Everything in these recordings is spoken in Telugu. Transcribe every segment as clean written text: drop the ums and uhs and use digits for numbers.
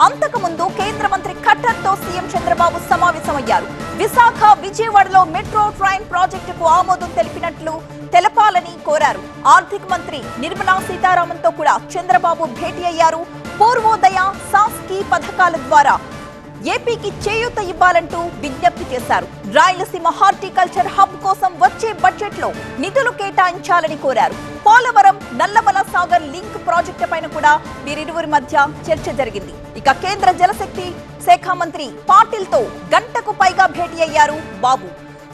అంతకుముందు కేంద్ర మంత్రి ఖట్టర్తో సీఎం చంద్రబాబు సమావేశమయ్యారు. విశాఖ విజయవాడలో మెట్రో ట్రైన్ ప్రాజెక్టుకు ఆమోదం తెలపాలని కోరారు. ఆర్థిక మంత్రి నిర్మలా సీతారామన్తో కూడా చంద్రబాబు భేటీ అయ్యారు. పూర్వోదయ సాస్కీ పథకాల ద్వారా ఏపీకి చేయూత ఇవ్వాలంటూ విజ్ఞప్తి చేశారు. రాయలసీమ హార్టికల్చర్ హబ్ కోసం వచ్చే బడ్జెట్ లో నిధులు కేటాయించాలని కోరారు. పోలవరం నల్లమల సాగర్ లింక్ ప్రాజెక్టు పైన కూడా వీరిరువురి మధ్య చర్చ జరిగింది. ఇక కేంద్ర జలశక్తి శాఖ మంత్రి పాటిల్ తో గంటకు పైగా భేటీ అయ్యారు బాబు.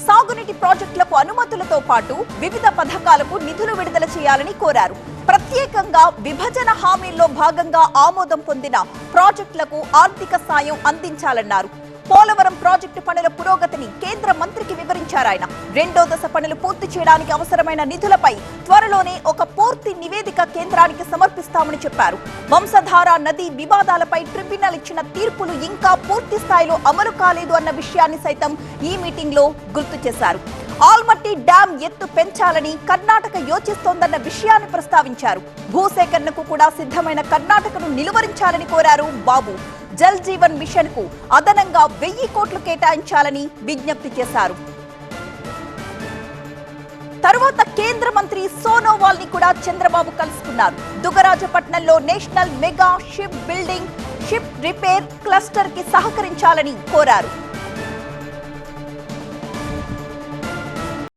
సాగునీటి ప్రాజెక్టులకు అనుమతులతో పాటు వివిధ పథకాలకు నిధులు విడుదల చేయాలని కోరారు. ప్రత్యేకంగా విభజన హామీల్లో భాగంగా ఆమోదం పొందిన ప్రాజెక్టులకు ఆర్థిక సాయం అందించాలన్నారు. పోలవరం ప్రాజెక్టు పనుల పురోగతిని కేంద్ర మంత్రికి వివరించారు ఆయన. రెండో దశ పనులు పూర్తి చేయడానికి అవసరమైన నిధులపై త్వరలోనే ఒక పూర్తి నివేదిక కేంద్రానికి సమర్పిస్తామని చెప్పారు. వంశధార నది వివాదాలపై ట్రిబ్యునల్ ఇచ్చిన తీర్పులు ఇంకా పూర్తి స్థాయిలో అమలు కాలేదు అన్న విషయాన్ని సైతం ఈ మీటింగ్ లో గుర్తు చేశారు. ఆల్మట్టి డ్యాం ఎత్తు పెంచాలని కర్ణాటక యోచిస్తోందన్న విషయాన్ని ప్రస్తావించారు. భూసేకరణకు కూడా సిద్ధమైన కర్ణాటకను నిలువరించాలని కోరారు బాబు. జల్ జీవన్ మిషన్ కు అదనంగా 1000 కోట్లు కేటాయించాలని విజ్ఞప్తి చేశారు. తరువాత కేంద్ర మంత్రి సోనోవాల్ ని కూడా చంద్రబాబు కలుసుకున్నారు. దుగరాజపట్నంలో national mega ship building ship repair cluster కి సహకరించాలని కోరారు.